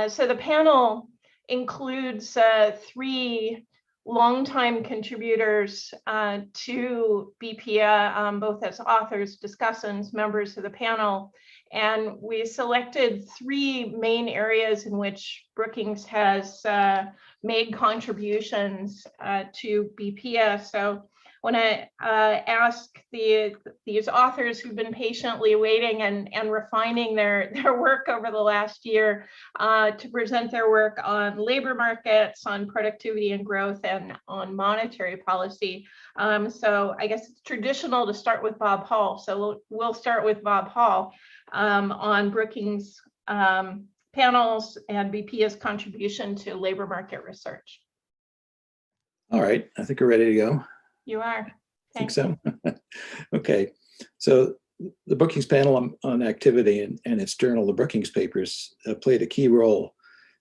So the panel includes three longtime contributors to BPEA, both as authors, discussants, members of the panel. And we selected three main areas in which Brookings has made contributions to BPEA. So when I ask these authors who've been patiently waiting and refining their work over the last year to present their work on labor markets, on productivity and growth, and on monetary policy. So I guess it's traditional to start with Bob Hall. So we'll start with Bob Hall on Brookings panels and BPEA's contribution to labor market research. All right, I think we're ready to go. You are. I think so. Okay, so the Brookings panel on activity and its journal, the Brookings Papers, played a key role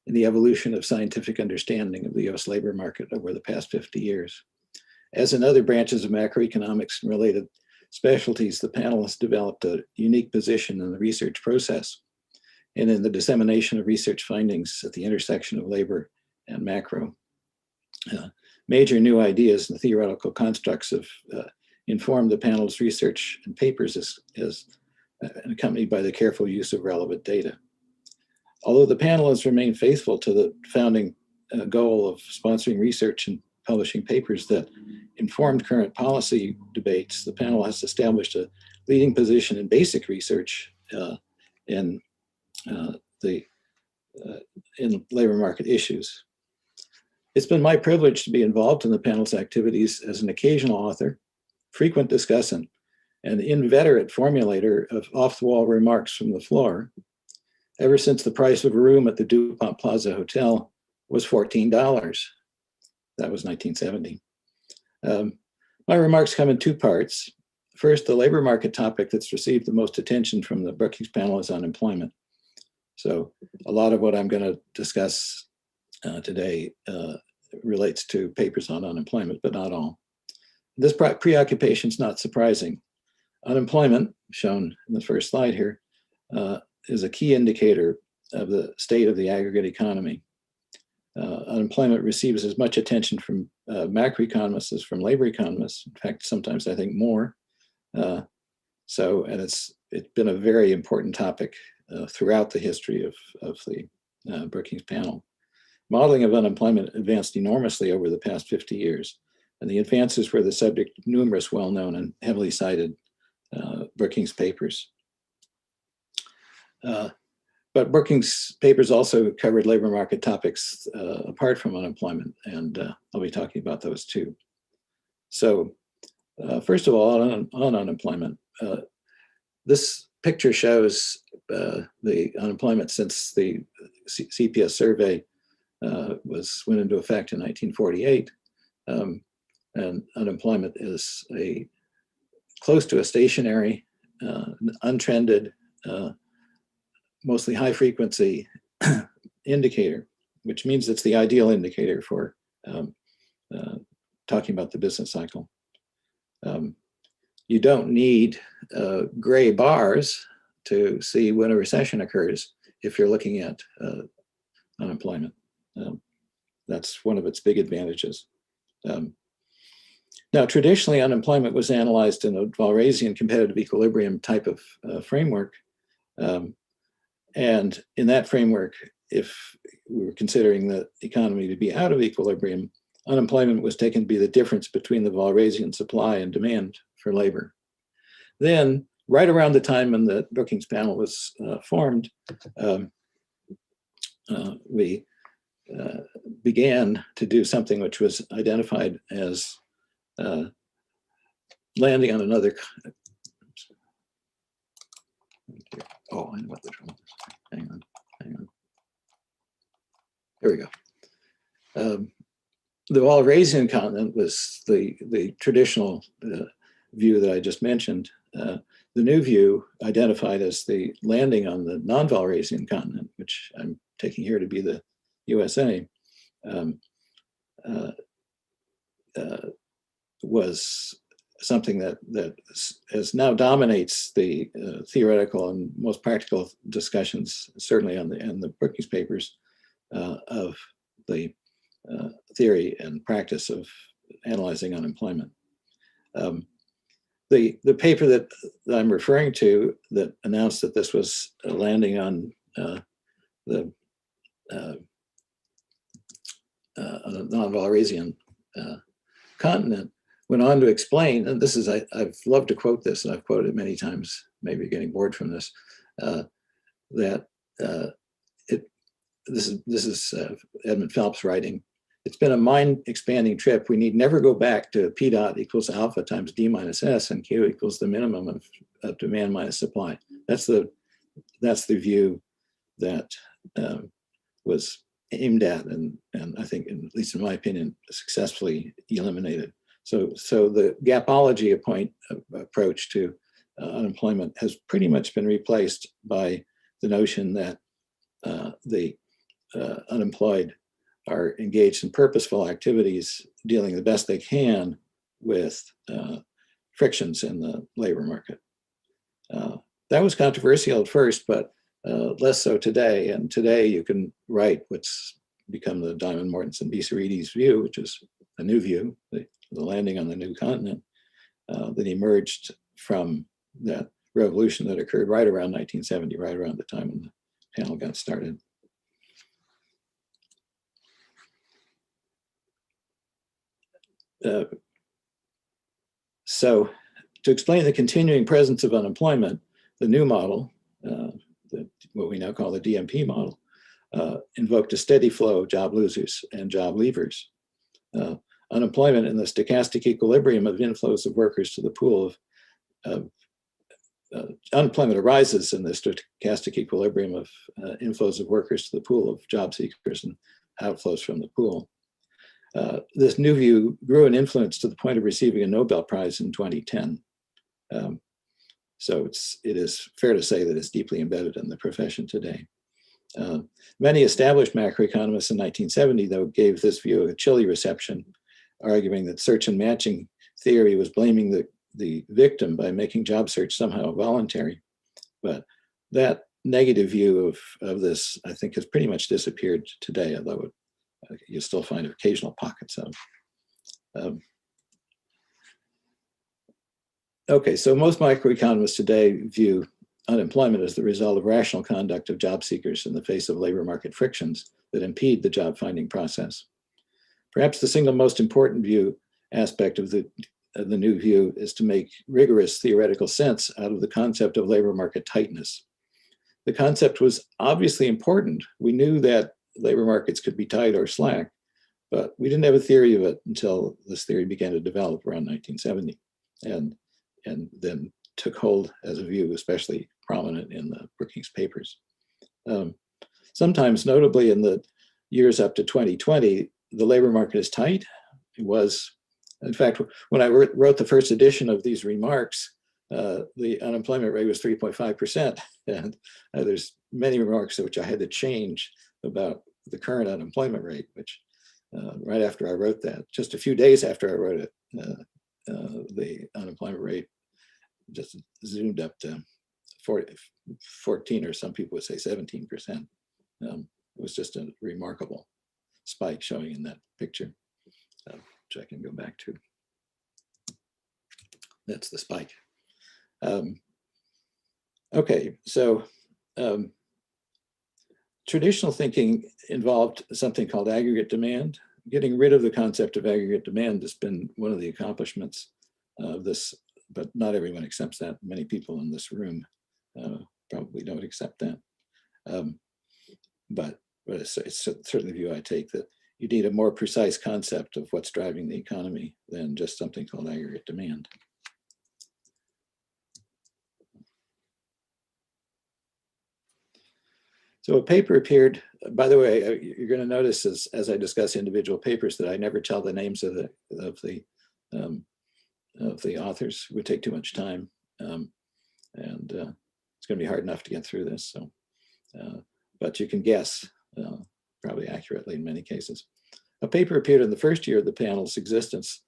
in the evolution of scientific understanding of the US labor market over the past 50 years. As in other branches of macroeconomics and related specialties, the panel has developed a unique position in the research process and in the dissemination of research findings at the intersection of labor and macro. Major new ideas and theoretical constructs have informed the panel's research and papers as accompanied by the careful use of relevant data. Although the panel has remained faithful to the founding goal of sponsoring research and publishing papers that informed current policy debates, the panel has established a leading position in basic research in labor market issues. It's been my privilege to be involved in the panel's activities as an occasional author, frequent discussant, and inveterate formulator of off-the-wall remarks from the floor, ever since the price of a room at the DuPont Plaza Hotel was $14. That was 1970. My remarks come in two parts. First, the labor market topic that's received the most attention from the Brookings panel is unemployment. So a lot of what I'm going to discuss today relates to papers on unemployment, but not all. This preoccupation is not surprising. Unemployment, shown in the first slide here, is a key indicator of the state of the aggregate economy. Unemployment receives as much attention from macroeconomists as from labor economists. In fact, sometimes I think more. And it's been a very important topic throughout the history of the Brookings panel. Modeling of unemployment advanced enormously over the past 50 years, and the advances were the subject of numerous well-known and heavily cited Brookings papers. But Brookings papers also covered labor market topics apart from unemployment, and I'll be talking about those too. So first of all, on unemployment, this picture shows the unemployment since the CPS survey went into effect in 1948, and unemployment is close to a stationary, untrended, mostly high frequency indicator, which means it's the ideal indicator for talking about the business cycle. You don't need gray bars to see when a recession occurs if you're looking at unemployment. That's one of its big advantages. Now, traditionally, unemployment was analyzed in a Walrasian competitive equilibrium type of framework. And in that framework, if we were considering the economy to be out of equilibrium, unemployment was taken to be the difference between the Walrasian supply and demand for labor. Then, right around the time when the Brookings panel was formed, we began to do something which was identified as landing on another. Oh, I know what the trouble is. Hang on. There we go. The Walrasian continent was the traditional view that I just mentioned. The new view, identified as the landing on the non-Walrasian continent, which I'm taking here to be the USA, was something that has now dominates the theoretical and most practical discussions, certainly in the Brookings Papers, of the theory and practice of analyzing unemployment. The paper that I'm referring to that announced that this was landing on the non-WALRASIAN continent went on to explain, and this is, I've loved to quote this, and I've quoted it many times, maybe getting bored from this, that this is Edmund Phelps writing. It's been a mind-expanding trip. We need never go back to P dot equals alpha times D minus S, and Q equals the minimum of demand minus supply. That's the view that was aimed at, and I think, at least in my opinion, successfully eliminated. So the gapology approach to unemployment has pretty much been replaced by the notion that the unemployed are engaged in purposeful activities, dealing the best they can with frictions in the labor market. That was controversial at first, but less so today. And today you can write what's become the Diamond, Mortensen, Bicerides view, which is a new view, the landing on the new continent, that emerged from that revolution that occurred right around 1970, right around the time when the panel got started. So to explain the continuing presence of unemployment, the new model, what we now call the DMP model, invoked a steady flow of job losers and job leavers. Unemployment in the stochastic equilibrium of inflows of workers to the pool of unemployment arises in the stochastic equilibrium of inflows of workers to the pool of job seekers and outflows from the pool. This new view grew in influence to the point of receiving a Nobel Prize in 2010. So it is fair to say that it's deeply embedded in the profession today. Many established macroeconomists in 1970, though, gave this view a chilly reception, arguing that search and matching theory was blaming the victim by making job search somehow voluntary. But that negative view of this, I think, has pretty much disappeared today, although you still find occasional pockets of. Okay, so most microeconomists today view unemployment as the result of rational conduct of job seekers in the face of labor market frictions that impede the job finding process. Perhaps the single most important aspect of the new view is to make rigorous theoretical sense out of the concept of labor market tightness. The concept was obviously important. We knew that labor markets could be tight or slack, but we didn't have a theory of it until this theory began to develop around 1970, and then took hold as a view, especially prominent in the Brookings Papers. Sometimes, notably in the years up to 2020, the labor market is tight. It was, in fact, when I wrote the first edition of these remarks, the unemployment rate was 3.5%. And there's many remarks which I had to change about the current unemployment rate, which right after I wrote that, just a few days after I wrote it, the unemployment rate just zoomed up to 14, or some people would say 17%. It was just a remarkable spike showing in that picture, which I can go back to. That's the spike. Okay, so traditional thinking involved something called aggregate demand. Getting rid of the concept of aggregate demand has been one of the accomplishments of this, but not everyone accepts that. Many people in this room probably don't accept that. But it's certainly the view I take, that you need a more precise concept of what's driving the economy than just something called aggregate demand. So a paper appeared, by the way, you're going to notice as I discuss individual papers that I never tell the names of the authors. It would take too much time, and it's going to be hard enough to get through this. So, but you can guess probably accurately in many cases. A paper appeared in the first year of the panel's existence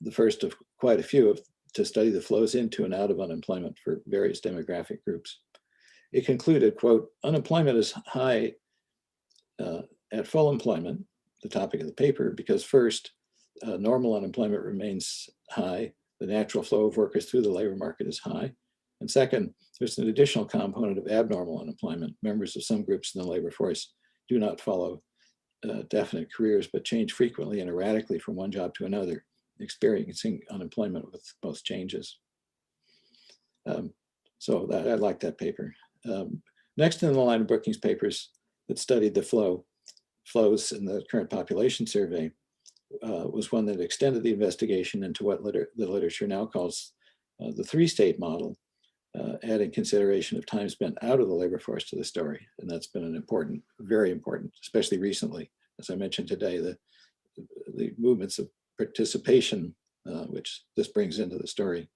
the first of quite a few to study the flows into and out of unemployment for various demographic groups. It concluded, quote, unemployment is high at full employment, the topic of the paper, because first, normal unemployment remains high. The natural flow of workers through the labor market is high. And second, there's an additional component of abnormal unemployment. Members of some groups in the labor force do not follow definite careers, but change frequently and erratically from one job to another, experiencing unemployment with most changes. So I like that paper. Next in the line of Brookings papers that studied the flows in the current population survey was one that extended the investigation into what the literature now calls the three-state model, adding consideration of time spent out of the labor force to the story. And that's been an important, very important, especially recently. As I mentioned today, the movements of participation, which this brings into the story,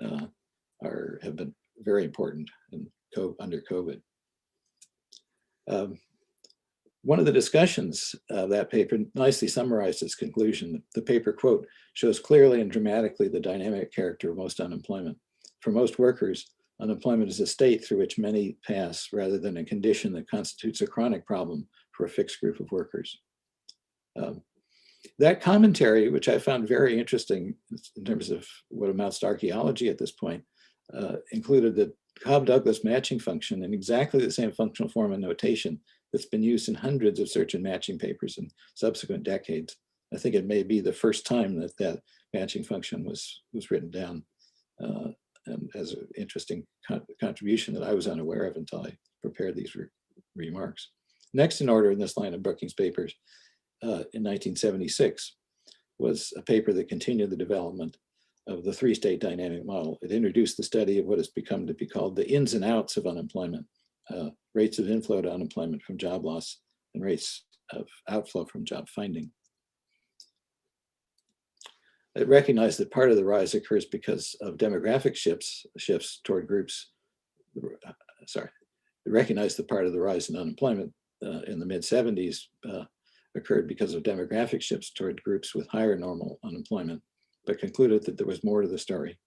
have been very important under COVID. One of the discussions of that paper nicely summarized its conclusion. The paper, quote, shows clearly and dramatically the dynamic character of most unemployment. For most workers, unemployment is a state through which many pass rather than a condition that constitutes a chronic problem for a fixed group of workers. That commentary, which I found very interesting in terms of what amounts to archaeology at this point, included the Cobb-Douglas matching function in exactly the same functional form and notation that's been used in hundreds of search and matching papers in subsequent decades. I think it may be the first time that matching function was written down, and as an interesting contribution that I was unaware of until I prepared these remarks. Next in order in this line of Brookings papers in 1976 was a paper that continued the development of the three-state dynamic model. It introduced the study of what has become to be called the ins and outs of unemployment, rates of inflow to unemployment from job loss and rates of outflow from job finding. It recognized that part of the rise occurs because of demographic shifts toward groups. It recognized that part of the rise in unemployment in the mid-70s occurred because of demographic shifts toward groups with higher normal unemployment, but concluded that there was more to the story.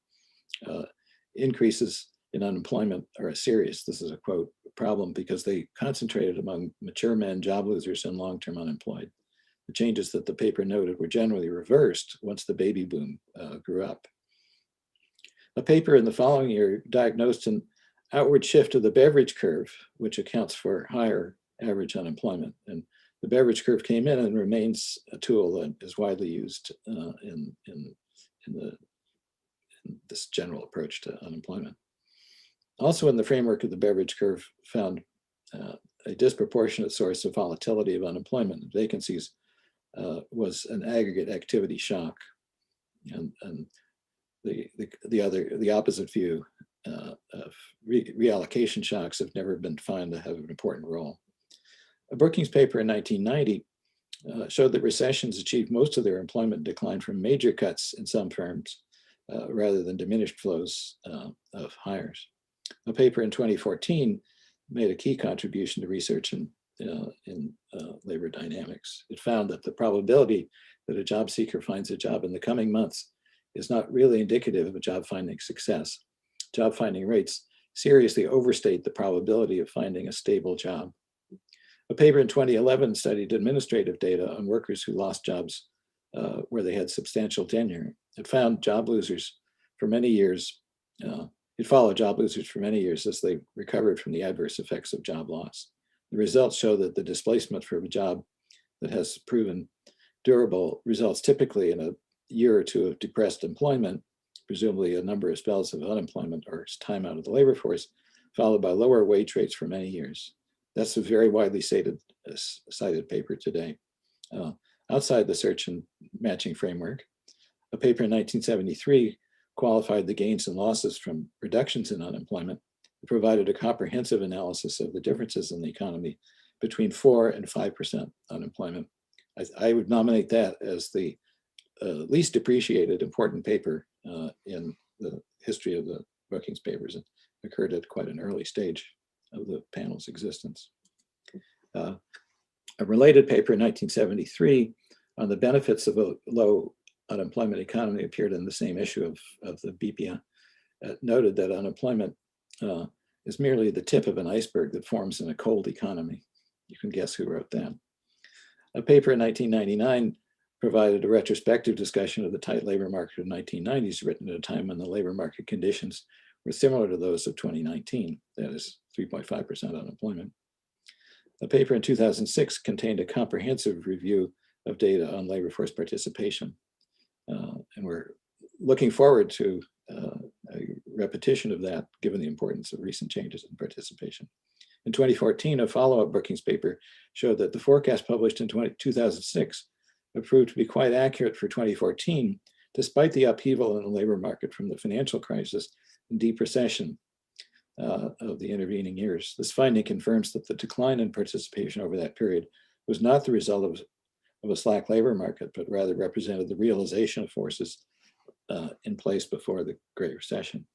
Increases in unemployment are a serious, this is a quote, problem because they concentrated among mature men, job losers, and long-term unemployed. The changes that the paper noted were generally reversed once the baby boom grew up. A paper in the following year diagnosed an outward shift of the Beveridge curve, which accounts for higher average unemployment. And the Beveridge curve came in and remains a tool that is widely used in this general approach to unemployment. Also in the framework of the Beveridge curve found a disproportionate source of volatility of unemployment and vacancies was an aggregate activity shock. And the opposite view of reallocation shocks have never been found to have an important role. A Brookings paper in 1990 showed that recessions achieved most of their employment decline from major cuts in some firms rather than diminished flows of hires. A paper in 2014 made a key contribution to research in labor dynamics. It found that the probability that a job seeker finds a job in the coming months is not really indicative of a job finding success. Job finding rates seriously overstate the probability of finding a stable job. A paper in 2011 studied administrative data on workers who lost jobs where they had substantial tenure. It found job losers for many years. It followed job losers for many years as they recovered from the adverse effects of job loss. The results show that the displacement from a job that has proven durable results typically in a year or two of depressed employment, presumably a number of spells of unemployment or time out of the labor force, followed by lower wage rates for many years. That's a very widely cited paper today. Outside the search and matching framework, a paper in 1973 qualified the gains and losses from reductions in unemployment. It provided a comprehensive analysis of the differences in the economy between 4 and 5% unemployment. I would nominate that as the least appreciated important paper in the history of the Brookings papers. It occurred at quite an early stage of the panel's existence. A related paper in 1973 on the benefits of a low unemployment economy appeared in the same issue of the BPEA, noted that unemployment is merely the tip of an iceberg that forms in a cold economy. You can guess who wrote that. A paper in 1999 provided a retrospective discussion of the tight labor market of the 1990s, written at a time when the labor market conditions were similar to those of 2019, that is 3.5% unemployment. A paper in 2006 contained a comprehensive review of data on labor force participation. And we're looking forward to a repetition of that, given the importance of recent changes in participation. In 2014, a follow-up Brookings paper showed that the forecast published in 2006 proved to be quite accurate for 2014, despite the upheaval in the labor market from the financial crisis and deep recession of the intervening years. This finding confirms that the decline in participation over that period was not the result of a slack labor market, but rather represented the realization of forces in place before the Great Recession.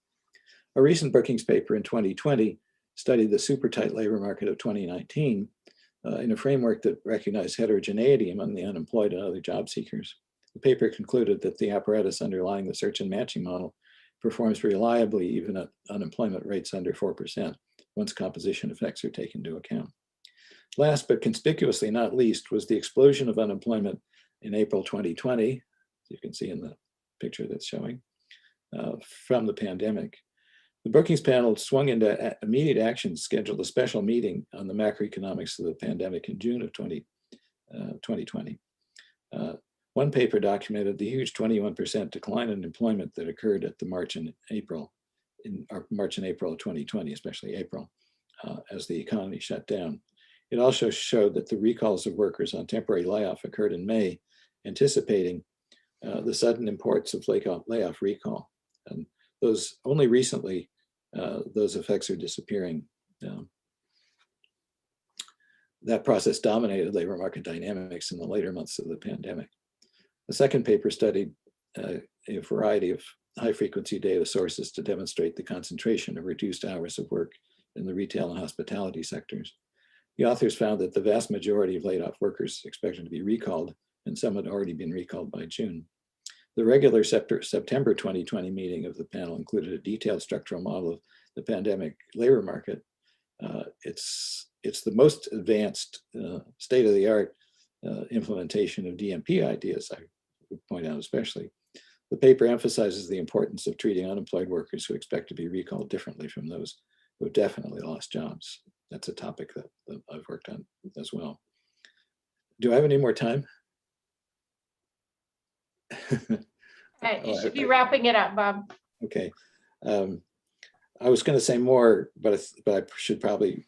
A recent Brookings paper in 2020 studied the super tight labor market of 2019 in a framework that recognized heterogeneity among the unemployed and other job seekers. The paper concluded that the apparatus underlying the search and matching model performs reliably even at unemployment rates under 4% once composition effects are taken into account. Last but conspicuously not least was the explosion of unemployment in April 2020, as you can see in the picture that's showing, from the pandemic. The Brookings panel swung into immediate action, scheduled a special meeting on the macroeconomics of the pandemic in June of 2020. One paper documented the huge 21% decline in employment that occurred at the March and April of 2020, especially April, as the economy shut down. It also showed that the recalls of workers on temporary layoff occurred in May, anticipating the sudden imports of layoff recall. And those only recently, those effects are disappearing. That process dominated labor market dynamics in the later months of the pandemic. The second paper studied a variety of high-frequency data sources to demonstrate the concentration of reduced hours of work in the retail and hospitality sectors. The authors found that the vast majority of laid-off workers expected to be recalled, and some had already been recalled by June. The regular September 2020 meeting of the panel included a detailed structural model of the pandemic labor market. It's the most advanced state-of-the-art implementation of DMP ideas, I would point out especially. The paper emphasizes the importance of treating unemployed workers who expect to be recalled differently from those who have definitely lost jobs. That's a topic that I've worked on as well. Do I have any more time? You should be wrapping it up, Bob. Okay. I was going to say more, but I should probably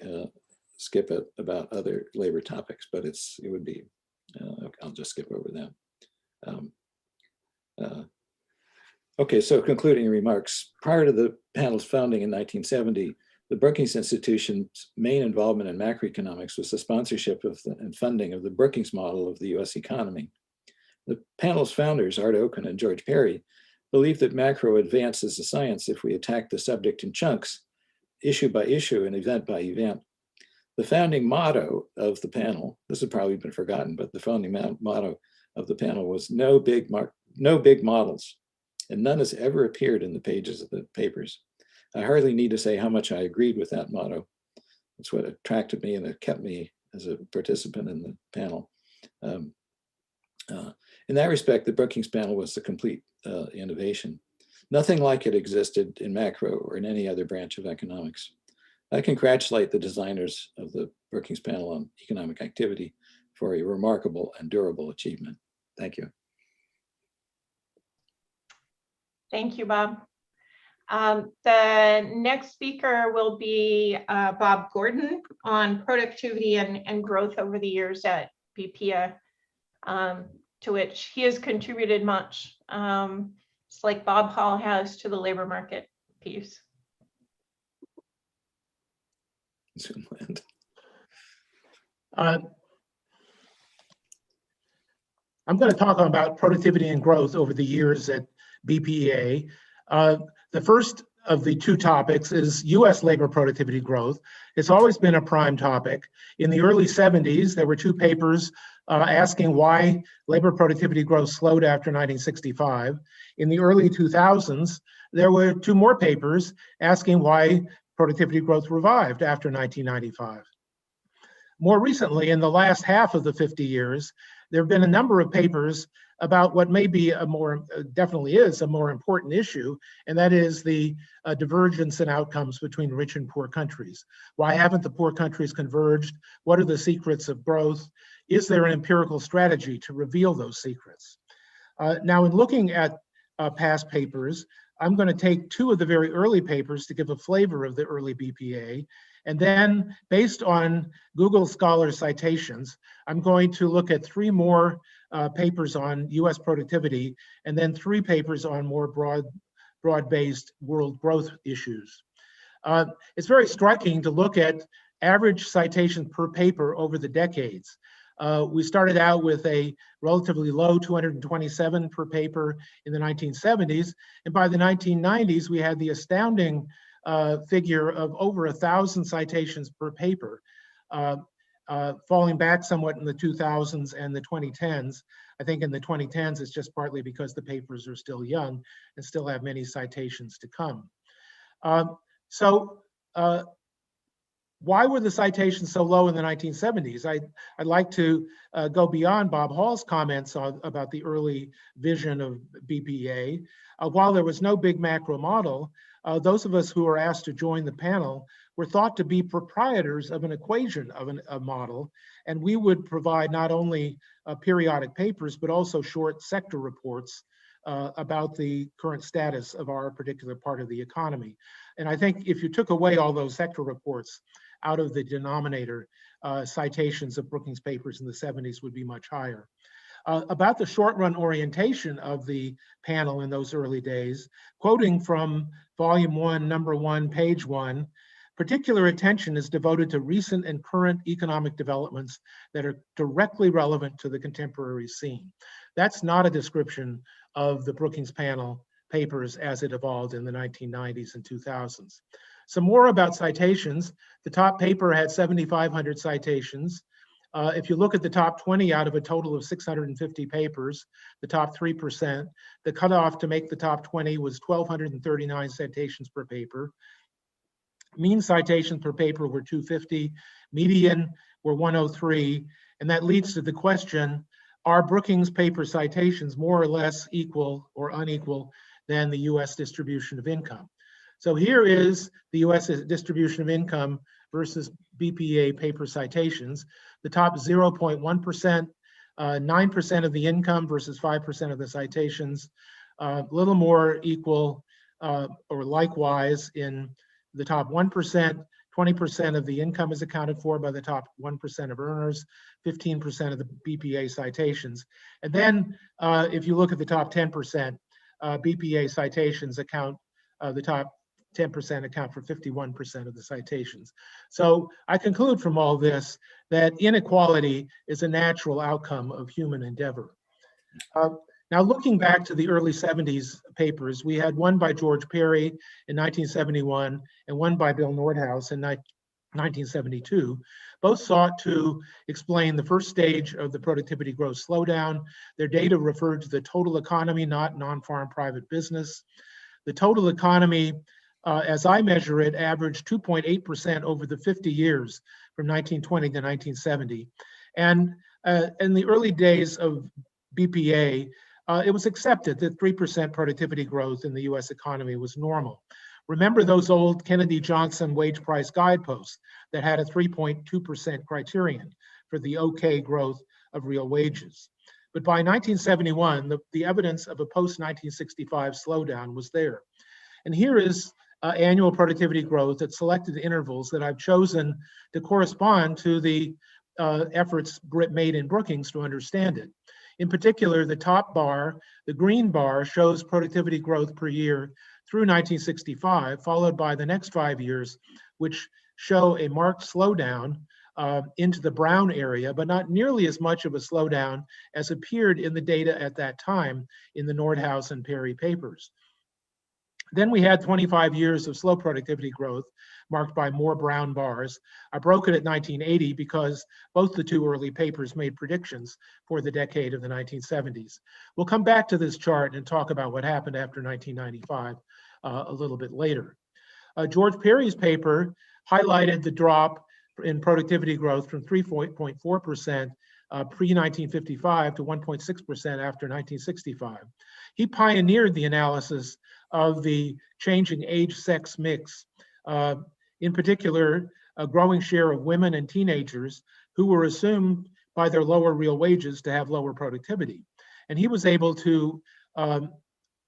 skip it about other labor topics, but it would be, I'll just skip over that. Okay, so concluding remarks. Prior to the panel's founding in 1970, the Brookings Institution's main involvement in macroeconomics was the sponsorship of and funding of the Brookings model of the US economy. The panel's founders, Okun and Perry, believed that macro advances the science if we attack the subject in chunks, issue by issue and event by event. The founding motto of the panel, this has probably been forgotten, but the founding motto of the panel was no big models, and none has ever appeared in the pages of the papers. I hardly need to say how much I agreed with that motto. It's what attracted me and it kept me as a participant in the panel. In that respect, the Brookings panel was a complete innovation. Nothing like it existed in macro or in any other branch of economics. I congratulate the designers of the Brookings panel on economic activity for a remarkable and durable achievement. Thank you. Thank you, Bob. The next speaker will be Bob Gordon on productivity and growth over the years at BPEA, to which he has contributed much. It's like Bob Hall has to the labor market piece. I'm going to talk about productivity and growth over the years at BPEA. The first of the two topics is U.S. labor productivity growth. It's always been a prime topic. In the early 70s, there were two papers asking why labor productivity growth slowed after 1965. In the early 2000s, there were 2 more papers asking why productivity growth revived after 1995. More recently, in the last half of the 50 years, there have been a number of papers about what may be definitely is a more important issue, and that is the divergence in outcomes between rich and poor countries. Why haven't the poor countries converged? What are the secrets of growth? Is there an empirical strategy to reveal those secrets? Now, in looking at past papers, I'm going to take 2 of the very early papers to give a flavor of the early BPEA. And then, based on Google Scholar citations, I'm going to look at 3 more papers on US productivity, and then 3 papers on more broad-based world growth issues. It's very striking to look at average citations per paper over the decades. We started out with a relatively low 227 per paper in the 1970s, and by the 1990s, we had the astounding figure of over 1,000 citations per paper, falling back somewhat in the 2000s and the 2010s. I think in the 2010s, it's just partly because the papers are still young and still have many citations to come. Why were the citations so low in the 1970s? I'd like to go beyond Bob Hall's comments about the early vision of BPEA. While there was no big macro model, those of us who were asked to join the panel were thought to be proprietors of an equation of a model, and we would provide not only periodic papers, but also short sector reports about the current status of our particular part of the economy. And I think if you took away all those sector reports out of the denominator, citations of Brookings Papers in the 70s would be much higher. About the short-run orientation of the panel in those early days, quoting from Volume 1, Number 1, Page 1, particular attention is devoted to recent and current economic developments that are directly relevant to the contemporary scene. That's not a description of the Brookings panel papers as it evolved in the 1990s and 2000s. Some more about citations. The top paper had 7,500 citations. If you look at the top 20 out of a total of 650 papers, the top 3%, the cutoff to make the top 20 was 1,239 citations per paper. Mean citations per paper were 250, median were 103, and that leads to the question, are Brookings paper citations more or less equal or unequal than the US distribution of income? So here is the US distribution of income versus BPEA paper citations. The top 0.1%, 9% of the income versus 5% of the citations, a little more equal or likewise in the top 1%, 20% of the income is accounted for by the top 1% of earners, 15% of the BPEA citations. And then if you look at the top 10%, BPEA citations account, the top 10% account for 51% of the citations. So I conclude from all this that inequality is a natural outcome of human endeavor. Now, looking back to the early 70s papers, we had one by George Perry in 1971 and one by Bill Nordhaus in 1972. Both sought to explain the first stage of the productivity growth slowdown. Their data referred to the total economy, not non-farm private business. The total economy, as I measure it, averaged 2.8% over the 50 years from 1920 to 1970. And in the early days of BPEA, it was accepted that 3% productivity growth in the US economy was normal. Remember those old Kennedy-Johnson wage price guideposts that had a 3.2% criterion for the okay growth of real wages. But by 1971, the evidence of a post-1965 slowdown was there. And here is annual productivity growth at selected intervals that I've chosen to correspond to the efforts made in Brookings to understand it. In particular, the top bar, the green bar, shows productivity growth per year through 1965, followed by the next 5 years, which show a marked slowdown into the brown area, but not nearly as much of a slowdown as appeared in the data at that time in the Nordhaus and Perry papers. Then we had 25 years of slow productivity growth marked by more brown bars. I broke it at 1980 because both the two early papers made predictions for the decade of the 1970s. We'll come back to this chart and talk about what happened after 1995 a little bit later. George Perry's paper highlighted the drop in productivity growth from 3.4% pre-1955 to 1.6% after 1965. He pioneered the analysis of the changing age-sex mix, in particular, a growing share of women and teenagers who were assumed by their lower real wages to have lower productivity. And he was able to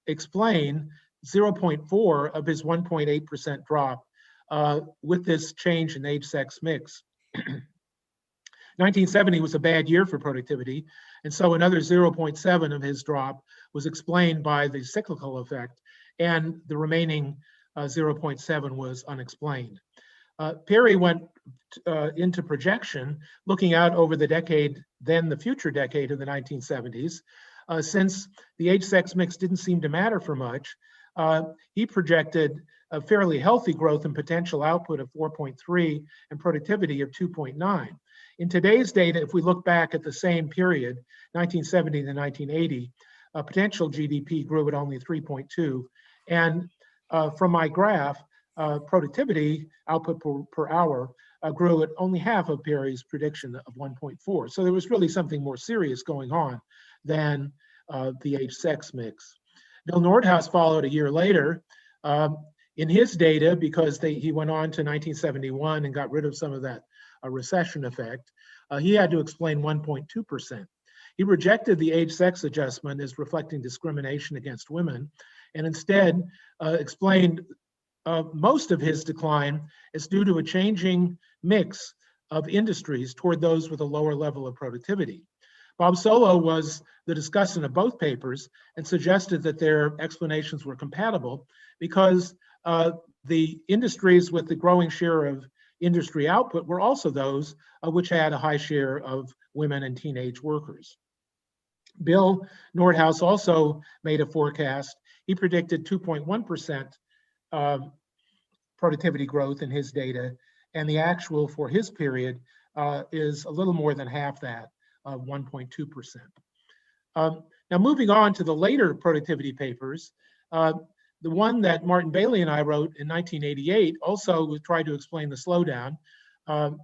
explain 0.4 of his 1.8% drop with this change in age-sex mix. 1970 was a bad year for productivity, and so another 0.7 of his drop was explained by the cyclical effect, and the remaining 0.7 was unexplained. Perry went into projection, looking out over the decade, then the future decade of the 1970s. Since the age-sex mix didn't seem to matter for much, he projected a fairly healthy growth in potential output of 4.3 and productivity of 2.9. In today's data, if we look back at the same period, 1970 to 1980, potential GDP grew at only 3.2. And from my graph, productivity, output per hour, grew at only half of Perry's prediction of 1.4. So there was really something more serious going on than the age-sex mix. Bill Nordhaus followed a year later. In his data, because he went on to 1971 and got rid of some of that recession effect, he had to explain 1.2%. He rejected the age-sex adjustment as reflecting discrimination against women, and instead explained most of his decline as due to a changing mix of industries toward those with a lower level of productivity. Bob Solow was the discussant of both papers and suggested that their explanations were compatible because the industries with the growing share of industry output were also those which had a high share of women and teenage workers. Bill Nordhaus also made a forecast. He predicted 2.1% productivity growth in his data, and the actual for his period is a little more than half that, 1.2%. Now moving on to the later productivity papers, the one that Martin Bailey and I wrote in 1988 also tried to explain the slowdown,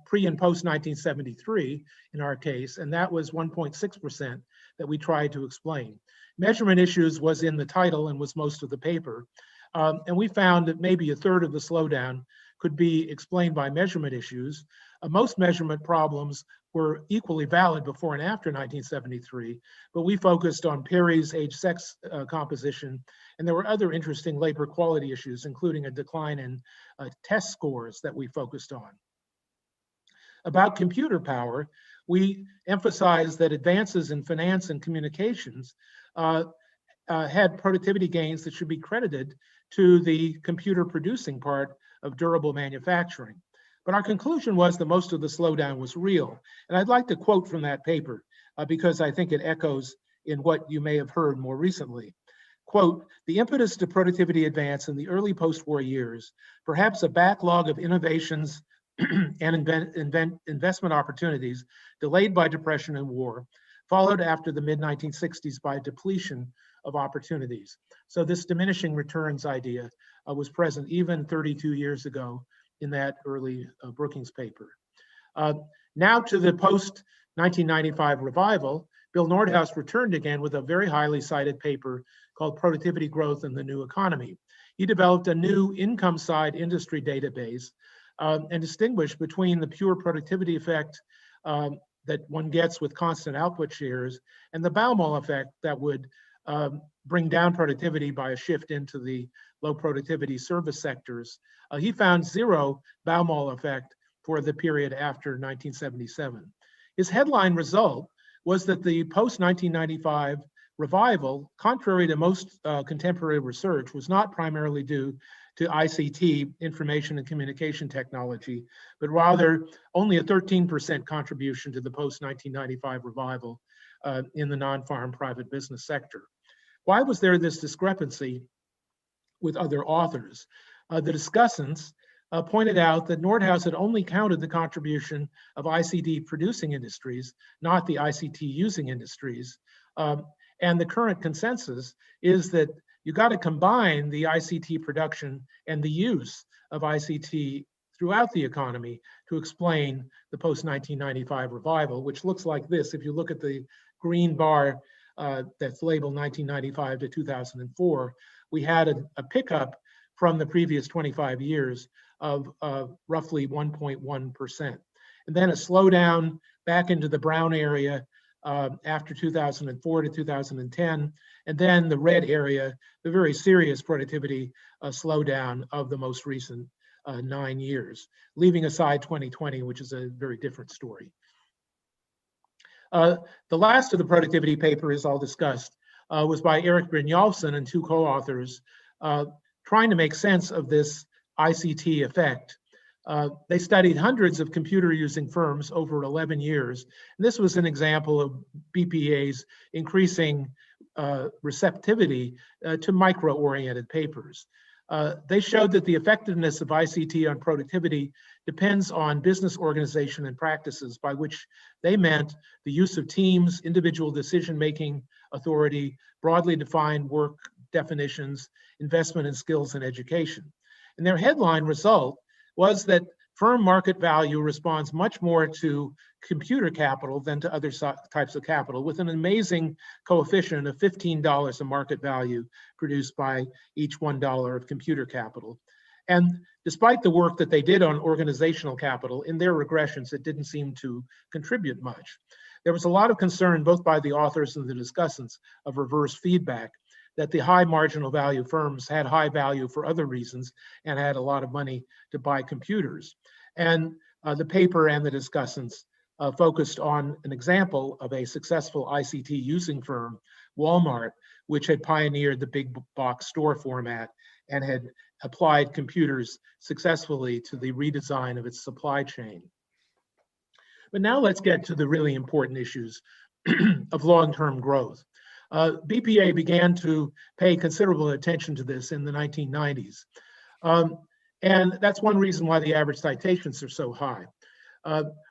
pre and post 1973 in our case, and that was 1.6% that we tried to explain. Measurement issues was in the title and was most of the paper, and we found that maybe a third of the slowdown could be explained by measurement issues. Most measurement problems were equally valid before and after 1973, but we focused on Perry's age-sex composition, and there were other interesting labor quality issues, including a decline in test scores that we focused on. About computer power, we emphasized that advances in finance and communications had productivity gains that should be credited to the computer producing part of durable manufacturing. But our conclusion was that most of the slowdown was real. And I'd like to quote from that paper because I think it echoes in what you may have heard more recently. Quote, "The impetus to productivity advance in the early post-war years, perhaps a backlog of innovations and investment opportunities delayed by depression and war, followed after the mid-1960s by depletion of opportunities." So this diminishing returns idea was present even 32 years ago in that early Brookings paper. Now to the post-1995 revival, Bill Nordhaus returned again with a very highly cited paper called Productivity Growth in the New Economy. He developed a new income side industry database and distinguished between the pure productivity effect that one gets with constant output shares and the Baumol effect that would bring down productivity by a shift into the low productivity service sectors. He found zero Baumol effect for the period after 1977. His headline result was that the post-1995 revival, contrary to most contemporary research, was not primarily due to ICT, information and communication technology, but rather only a 13% contribution to the post-1995 revival in the non-farm private business sector. Why was there this discrepancy with other authors. The discussants pointed out that Nordhaus had only counted the contribution of ICT producing industries, not the ICT using industries. And the current consensus is that you got to combine the ICT production and the use of ICT throughout the economy to explain the post-1995 revival, which looks like this. If you look at the green bar that's labeled 1995 to 2004, we had a pickup from the previous 25 years of roughly 1.1%. And then a slowdown back into the brown area after 2004 to 2010. And then the red area, the very serious productivity slowdown of the most recent 9 years, leaving aside 2020, which is a very different story. The last of the productivity papers I'll discuss was by Erik Brynjolfsson and two co-authors, trying to make sense of this ICT effect. They studied hundreds of computer-using firms over 11 years. And this was an example of BPEA's increasing receptivity to micro-oriented papers. They showed that the effectiveness of ICT on productivity depends on business organization and practices, by which they meant the use of teams, individual decision-making authority, broadly defined work definitions, investment in skills and education. And their headline result was that firm market value responds much more to computer capital than to other types of capital, with an amazing coefficient of $15 of market value produced by each $1 of computer capital. And despite the work that they did on organizational capital, in their regressions, it didn't seem to contribute much. There was a lot of concern, both by the authors and the discussants, of reverse feedback, that the high marginal value firms had high value for other reasons and had a lot of money to buy computers. And the paper and the discussants focused on an example of a successful ICT using firm, Walmart, which had pioneered the big box store format and had applied computers successfully to the redesign of its supply chain. But now let's get to the really important issues of long-term growth. BPEA began to pay considerable attention to this in the 1990s. And that's one reason why the average citations are so high.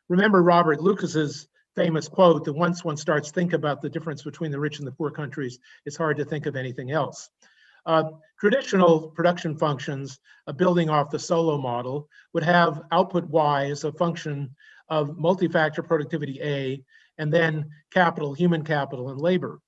Remember Robert Lucas's famous quote that once one starts to think about the difference between the rich and the poor countries, it's hard to think of anything else. Traditional production functions, building off the Solow model, would have output Y as a function of multi-factor productivity A, and then capital, human capital, and labor.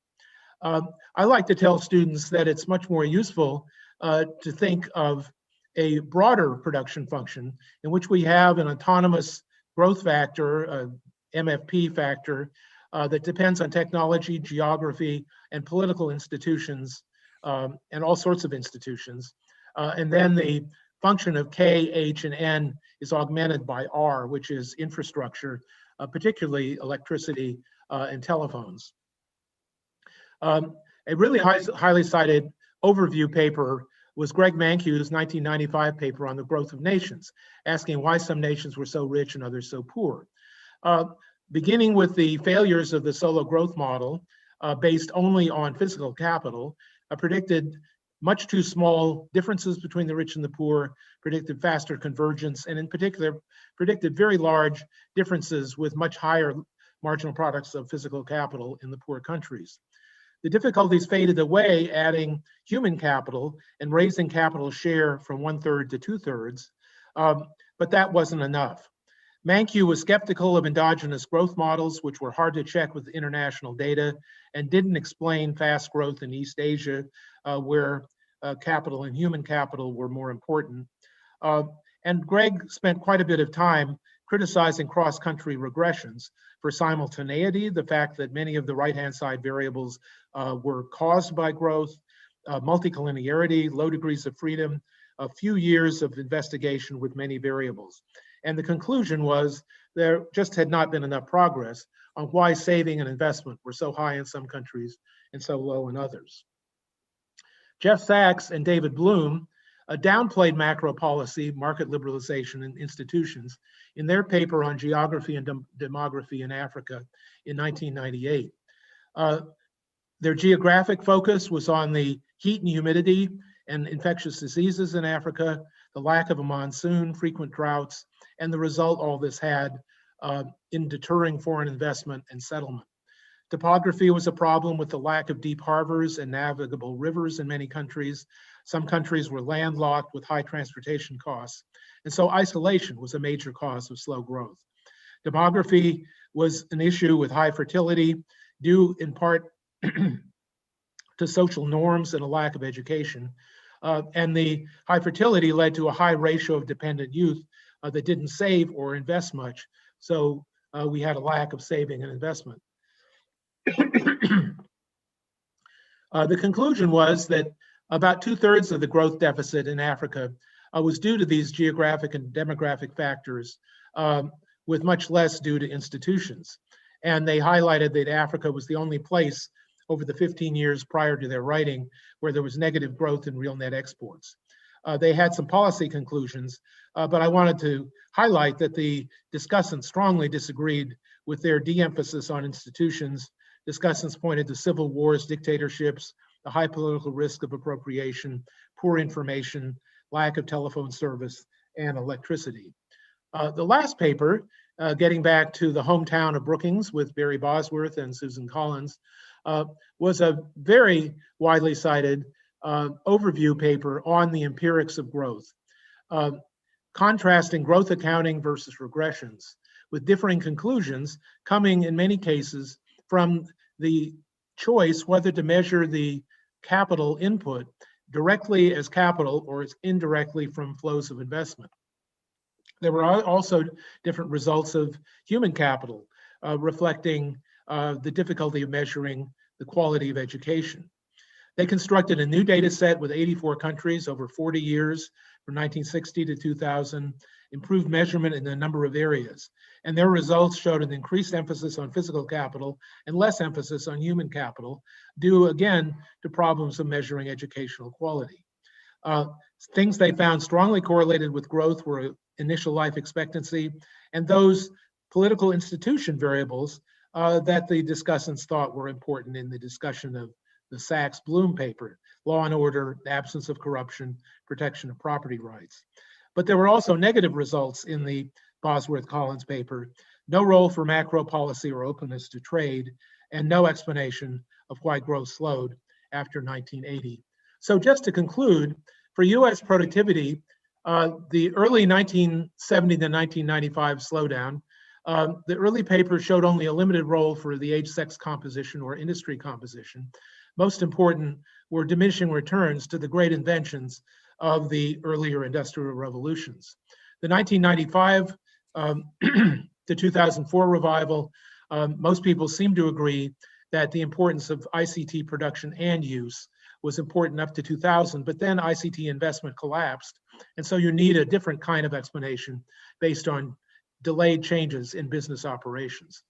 I like to tell students that it's much more useful to think of a broader production function in which we have an autonomous growth factor, MFP factor, that depends on technology, geography, and political institutions, and all sorts of institutions. And then the function of K, H, and N is augmented by R, which is infrastructure, particularly electricity and telephones. A really highly cited overview paper was Greg Mankiw's 1995 paper on the growth of nations, asking why some nations were so rich and others so poor. Beginning with the failures of the Solow growth model, based only on physical capital, predicted much too small differences between the rich and the poor, predicted faster convergence, and in particular, predicted very large differences with much higher marginal products of physical capital in the poor countries. The difficulties faded away, adding human capital and raising capital share from 1/3 to 2/3, but that wasn't enough. Mankiw was skeptical of endogenous growth models, which were hard to check with international data, and didn't explain fast growth in East Asia, where capital and human capital were more important. And Greg spent quite a bit of time criticizing cross-country regressions for simultaneity, the fact that many of the right-hand side variables were caused by growth, multicollinearity, low degrees of freedom, a few years of investigation with many variables. And the conclusion was there just had not been enough progress on why saving and investment were so high in some countries and so low in others. Jeff Sachs and David Bloom downplayed macro policy, market liberalization, and institutions in their paper on geography and demography in Africa in 1998. Their geographic focus was on the heat and humidity and infectious diseases in Africa, the lack of a monsoon, frequent droughts, and the result all this had in deterring foreign investment and settlement. Topography was a problem with the lack of deep harbors and navigable rivers in many countries. Some countries were landlocked with high transportation costs. And so isolation was a major cause of slow growth. Demography was an issue with high fertility, due in part to social norms and a lack of education. And the high fertility led to a high ratio of dependent youth that didn't save or invest much. So we had a lack of saving and investment. The conclusion was that about 2/3 of the growth deficit in Africa was due to these geographic and demographic factors, with much less due to institutions. And they highlighted that Africa was the only place over the 15 years prior to their writing where there was negative growth in real net exports. They had some policy conclusions, but I wanted to highlight that the discussants strongly disagreed with their de-emphasis on institutions. Discussants pointed to civil wars, dictatorships, the high political risk of appropriation, poor information, lack of telephone service, and electricity. The last paper, getting back to the hometown of Brookings with Barry Bosworth and Susan Collins, was a very widely cited overview paper on the empirics of growth, contrasting growth accounting versus regressions, with differing conclusions coming in many cases from the choice whether to measure the capital input directly as capital or as indirectly from flows of investment. There were also different results of human capital, reflecting the difficulty of measuring the quality of education. They constructed a new data set with 84 countries over 40 years, from 1960 to 2000, improved measurement in a number of areas. And their results showed an increased emphasis on physical capital and less emphasis on human capital, due again to problems of measuring educational quality. Things they found strongly correlated with growth were initial life expectancy and those political institution variables that the discussants thought were important in the discussion of the Sachs-Bloom paper: law and order, absence of corruption, protection of property rights. But there were also negative results in the Bosworth-Collins paper: no role for macro policy or openness to trade, and no explanation of why growth slowed after 1980. So just to conclude, for US productivity, the early 1970 to 1995 slowdown, the early paper showed only a limited role for the age-sex composition or industry composition. Most important were diminishing returns to the great inventions of the earlier industrial revolutions. The 1995 to 2004 revival, most people seem to agree that the importance of ICT production and use was important up to 2000, but then ICT investment collapsed. And so you need a different kind of explanation based on delayed changes in business operations.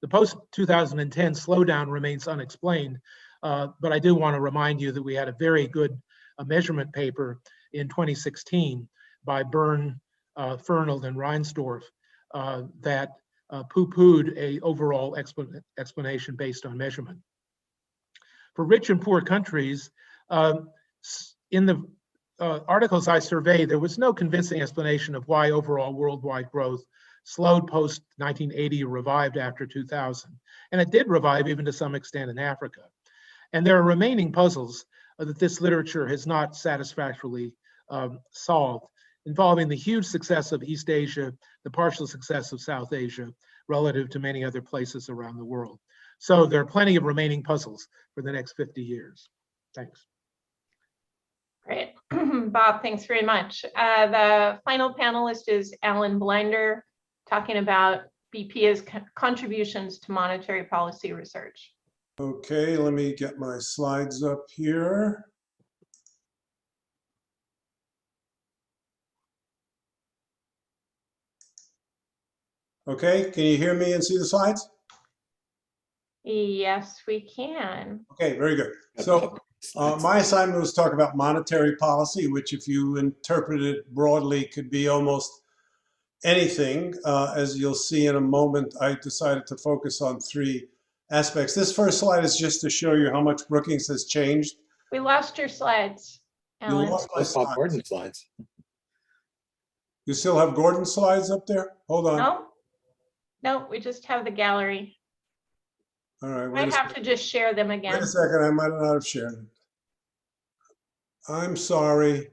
The post-2010 slowdown remains unexplained, but I do want to remind you that we had a very good measurement paper in 2016 by Byrne, Fernald, and Reinsdorf that poo-pooed an overall explanation based on measurement. For rich and poor countries, in the articles I surveyed, there was no convincing explanation of why overall worldwide growth slowed post-1980, revived after 2000. And it did revive even to some extent in Africa. And there are remaining puzzles that this literature has not satisfactorily solved, involving the huge success of East Asia, the partial success of South Asia, relative to many other places around the world. So there are plenty of remaining puzzles for the next 50 years. Thanks. Great. Bob, thanks very much. The final panelist is Alan Blinder, talking about BPEA's contributions to monetary policy research. Okay, let me get my slides up here. Okay, can you hear me and see the slides? Yes, we can. Okay, very good. So my assignment was to talk about monetary policy, which if you interpret it broadly could be almost anything. As you'll see in a moment, I decided to focus on three aspects. This first slide is just to show you how much Brookings has changed. We lost your slides. You Alan. lost my Those Bob slides. Gordon slides. You still have Gordon's slides up there? Hold on. No, no, we just have the gallery. All right, I wait a have second. to just share them Wait again. a second, I might not have shared it. I'm sorry.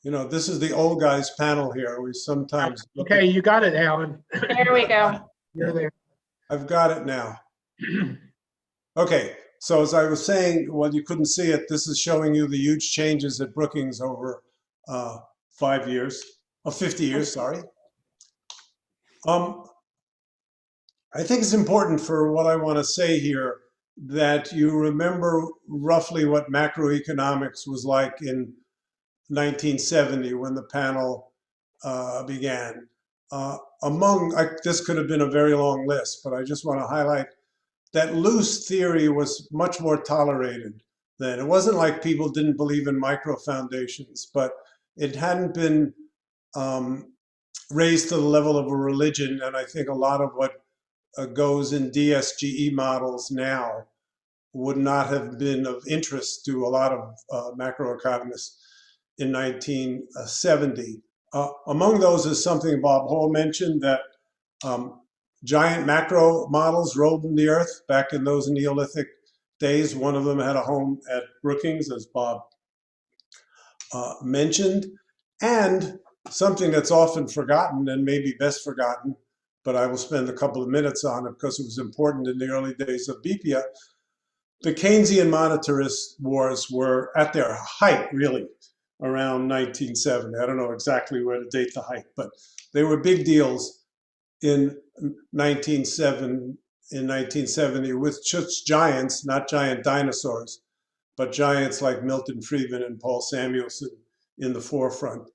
You know, this is the old guys panel here. We sometimes look Okay, you got it, Alan. There we go. You're there. I've got it now. Okay, so as I was saying, well, you couldn't see it. This is showing you the huge changes at Brookings over 5 years, 50 years, sorry. I think it's important for what I want to say here that you remember roughly what macroeconomics was like in 1970 when the panel began. This could have been a very long list, but I just want to highlight that loose theory was much more tolerated then. It wasn't like people didn't believe in micro foundations, but it hadn't been raised to the level of a religion. And I think a lot of what goes in DSGE models now would not have been of interest to a lot of macroeconomists in 1970. Among those is something Bob Hall mentioned, that giant macro models rolled in the earth back in those Neolithic days. One of them had a home at Brookings, as Bob mentioned. And something that's often forgotten and maybe best forgotten, but I will spend a couple of minutes on it because it was important in the early days of BPEA. The Keynesian monetarist wars were at their height, really, around 1970. I don't know exactly where to date the height, but they were big deals in 1970 with such giants, not giant dinosaurs, but giants like Milton Friedman and Paul Samuelson in the forefront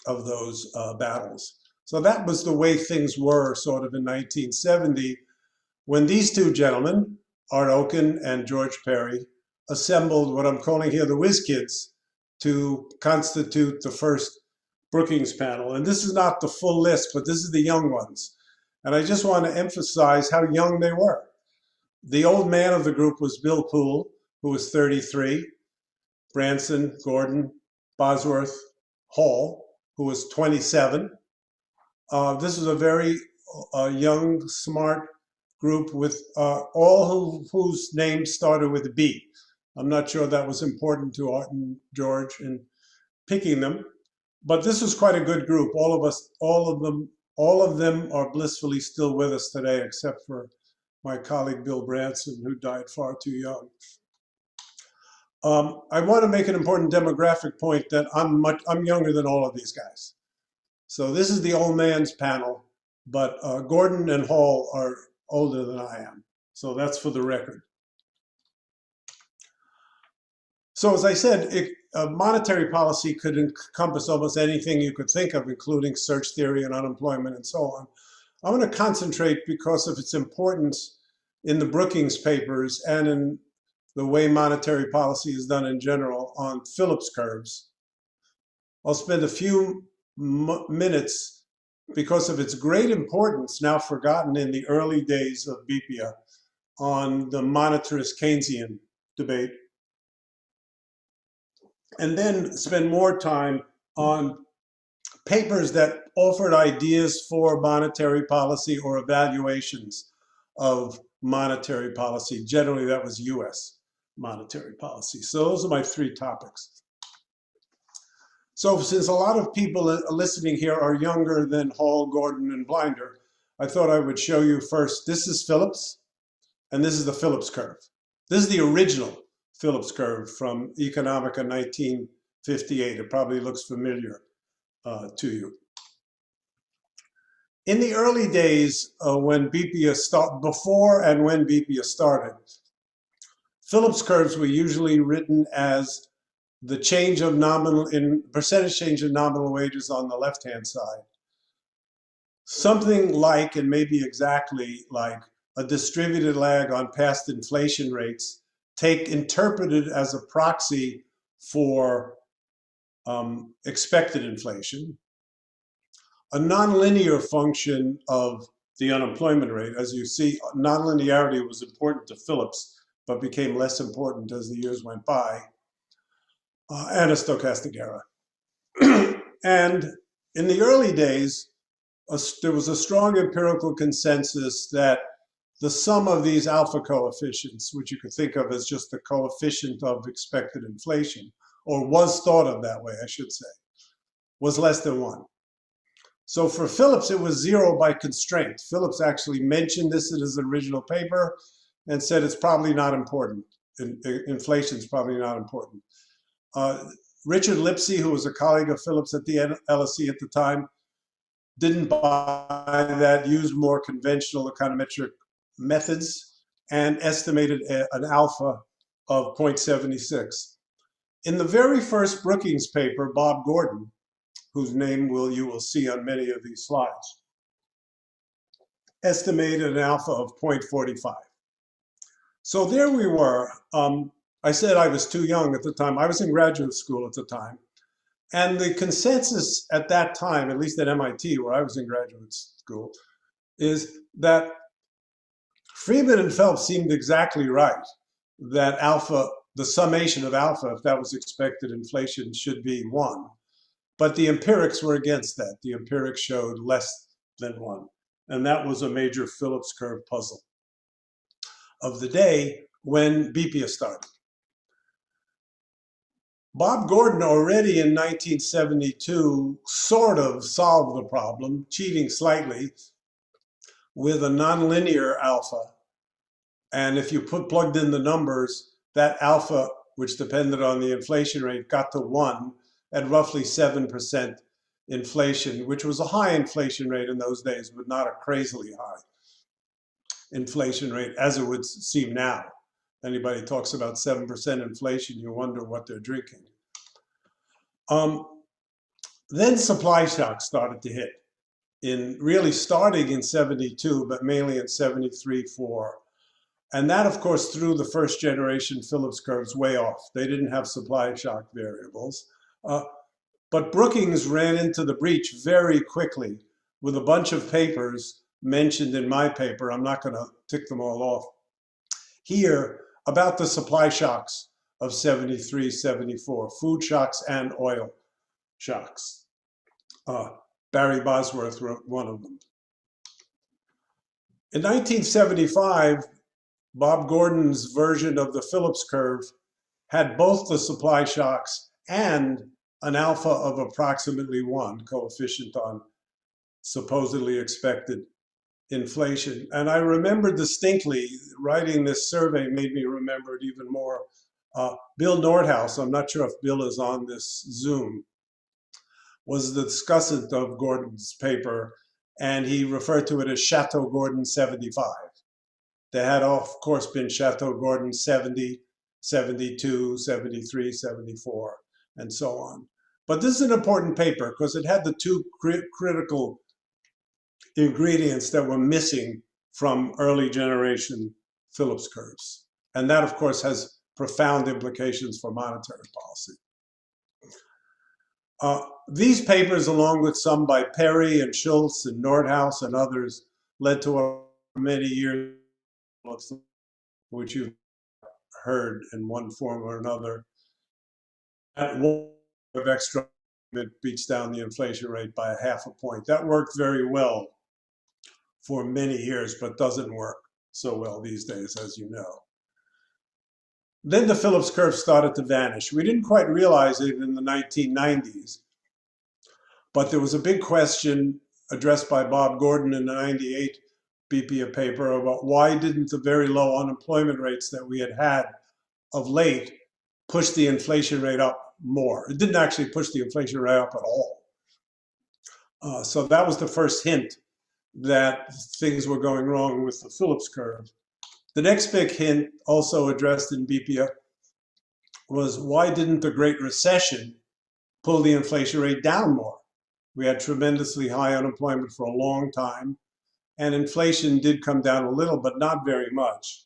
of those battles. So that was the way things were sort of in 1970 when these two gentlemen, Art Okun and George Perry, assembled what I'm calling here the whiz kids to constitute the first Brookings panel. And this is not the full list, but this is the young ones. And I just want to emphasize how young they were. The old man of the group was Bill Poole, who was 33, Branson, Gordon, Bosworth, Hall, who was 27. This was a very young, smart group with all whose names started with a B. I'm not sure that was important to Art and George in picking them, but this was quite a good group. All of them are blissfully still with us today, except for my colleague Bill Branson, who died far too young. I want to make an important demographic point that I'm younger than all of these guys. So this is the old man's panel, but Gordon and Hall are older than I am. So that's for the record. So as I said, monetary policy could encompass almost anything you could think of, including search theory and unemployment and so on. I want to concentrate, because of its importance in the Brookings Papers and in the way monetary policy is done in general, on Phillips curves. I'll spend a few minutes, because of its great importance, now forgotten in the early days of BPEA, on the monetarist Keynesian debate, and then spend more time on papers that offered ideas for monetary policy or evaluations of monetary policy. Generally, that was US monetary policy. So those are my three topics. So since a lot of people listening here are younger than Hall, Gordon, and Blinder, I thought I would show you first. This is Phillips, and this is the Phillips curve. This is the original Phillips curve from Economica 1958. It probably looks familiar to you. In the early days when BPEA started, before and when BPEA started, Phillips curves were usually written as the change of percentage change of nominal wages on the left-hand side. Something like, and maybe exactly like, a distributed lag on past inflation rates, interpreted as a proxy for expected inflation. A nonlinear function of the unemployment rate. As you see, nonlinearity was important to Phillips, but became less important as the years went by. and a stochastic error. And in the early days, there was a strong empirical consensus that the sum of these alpha coefficients, which you could think of as just the coefficient of expected inflation, or was thought of that way, I should say, was less than 1. So for Phillips, it was 0 by constraint. Phillips actually mentioned this in his original paper and said it's probably not important. Inflation is probably not important. Richard Lipsey, who was a colleague of Phillips at the LSE at the time, didn't buy that, used more conventional econometric methods, and estimated an alpha of 0.76. In the very first Brookings paper, Bob Gordon, whose name you will see on many of these slides, estimated an alpha of 0.45. So there we were. I said I was too young at the time. I was in graduate school at the time. And the consensus at that time, at least at MIT, where I was in graduate school, is that Freeman and Phelps seemed exactly right, that alpha, the summation of alpha, if that was expected inflation, should be 1. But the empirics were against that. The empirics showed less than 1. And that was a major Phillips curve puzzle of the day when BPEA started. Bob Gordon already in 1972 sort of solved the problem, cheating slightly, with a nonlinear alpha. And if you plugged in the numbers, that alpha, which depended on the inflation rate, got to 1 at roughly 7% inflation, which was a high inflation rate in those days, but not a crazily high inflation rate as it would seem now. Anybody talks about 7% inflation, you wonder what they're drinking. Then supply shocks started to hit, really starting in 72, but mainly in 73, 4. And that, of course, threw the first generation Phillips curves way off. They didn't have supply shock variables. But Brookings ran into the breach very quickly with a bunch of papers mentioned in my paper. I'm not going to tick them all off here, about the supply shocks of 73, 74, food shocks and oil shocks. Barry Bosworth wrote one of them. In 1975, Bob Gordon's version of the Phillips curve had both the supply shocks and an alpha of approximately 1, coefficient on supposedly expected inflation. And I remember distinctly, writing this survey made me remember it even more. Bill Nordhaus, I'm not sure if Bill is on this Zoom, was the discussant of Gordon's paper, and he referred to it as Chateau Gordon 75. There had, of course, been Chateau Gordon 70, 72, 73, 74, and so on. But this is an important paper because it had the two critical ingredients that were missing from early generation Phillips curves. And that, of course, has profound implications for monetary policy. These papers, along with some by Perry and Schultz and Nordhaus and others, led to many years which you've heard in one form or another. At one of extra, it beats down the inflation rate by 0.5 point. That worked very well for many years, but doesn't work so well these days, as you know. Then the Phillips curve started to vanish. We didn't quite realize it in the 1990s, but there was a big question addressed by Bob Gordon in the 98 BPEA paper about why didn't the very low unemployment rates that we had had of late push the inflation rate up more. It didn't actually push the inflation rate up at all. So that was the first hint that things were going wrong with the Phillips curve. The next big hint, also addressed in BPEA, was why didn't the Great Recession pull the inflation rate down more? We had tremendously high unemployment for a long time, and inflation did come down a little, but not very much.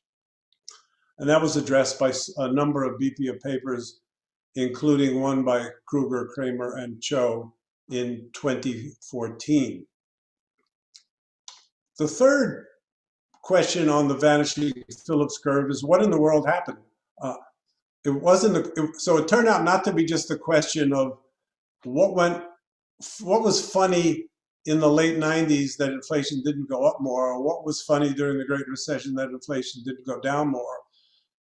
And that was addressed by a number of BPEA papers, including one by Kruger, Kramer, and Cho in 2014. The third question on the vanishing Phillips curve is what in the world happened? it wasn't, so it turned out not to be just a question of what was funny in the late 90s that inflation didn't go up more, or what was funny during the Great Recession that inflation didn't go down more.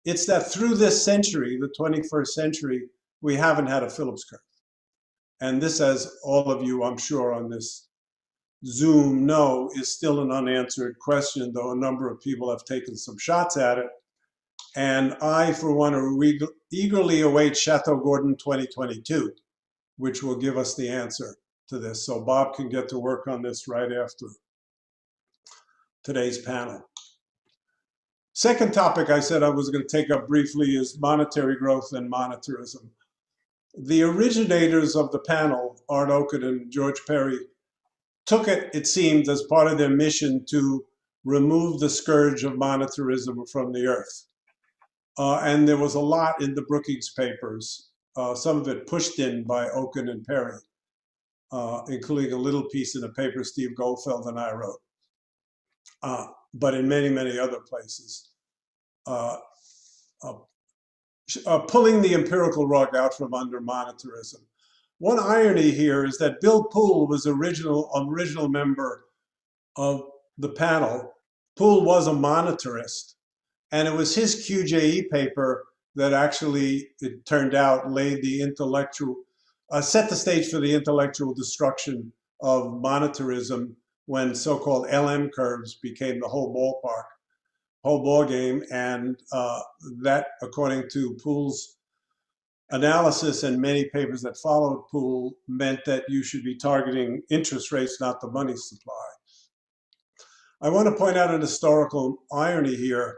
It's that through this century, the 21st century, we haven't had a Phillips curve. And this, as all of you, I'm sure, on this Zoom know, is still an unanswered question, though a number of people have taken some shots at it. And I, for one, eagerly await Chateau Gordon 2022, which will give us the answer to this. So Bob can get to work on this right after today's panel. Second topic I said I was going to take up briefly is monetary growth and monetarism. The originators of the panel, Art Okun and George Perry, took it, it seemed, as part of their mission to remove the scourge of monetarism from the earth. And there was a lot in the Brookings Papers, some of it pushed in by Okun and Perry, including a little piece in a paper Steve Goldfeld and I wrote, but in many, many other places. Pulling the empirical rug out from under monetarism. One irony here is that Bill Poole was original member of the panel. Poole was a monetarist, and it was his QJE paper that actually, it turned out, laid the set the stage for the intellectual destruction of monetarism when so-called LM curves became the whole ball game, and that, according to Poole's analysis and many papers that followed Poole, meant that you should be targeting interest rates, not the money supply. I want to point out an historical irony here,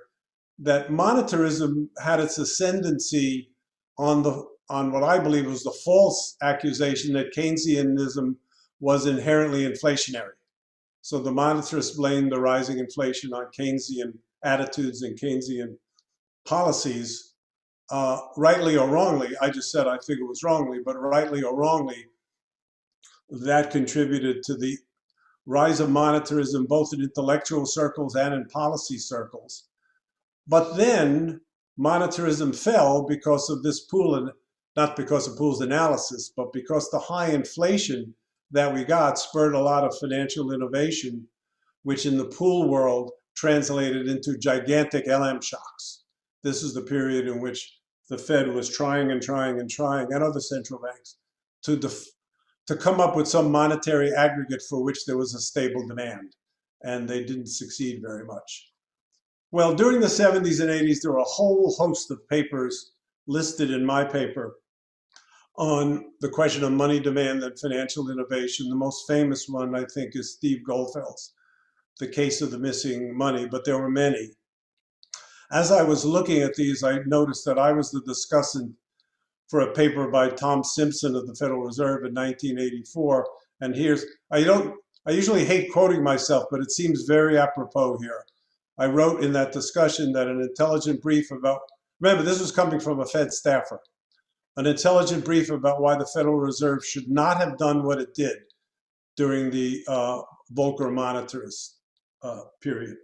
that monetarism had its ascendancy on what I believe was the false accusation that Keynesianism was inherently inflationary. So the monetarists blamed the rising inflation on Keynesian attitudes and Keynesian policies, rightly or wrongly. I just said I think it was wrongly, but rightly or wrongly, that contributed to the rise of monetarism, both in intellectual circles and in policy circles. But then monetarism fell because of this Poole, and not because of Poole's analysis, but because the high inflation that we got spurred a lot of financial innovation, which in the Poole world translated into gigantic LM shocks. This is the period in which the Fed was trying and other central banks to come up with some monetary aggregate for which there was a stable demand, and they didn't succeed very much. Well, during the 70s and 80s, there were a whole host of papers listed in my paper on the question of money demand and financial innovation. The most famous one, I think, is Steve Goldfeld's The Case of the Missing Money, but there were many. As I was looking at these, I noticed that I was the discussant for a paper by Tom Simpson of the Federal Reserve in 1984. And I usually hate quoting myself, but it seems very apropos here. I wrote in that discussion that an intelligent brief about, remember, this was coming from a Fed staffer, an intelligent brief about why the Federal Reserve should not have done what it did during the Volcker monetarist period.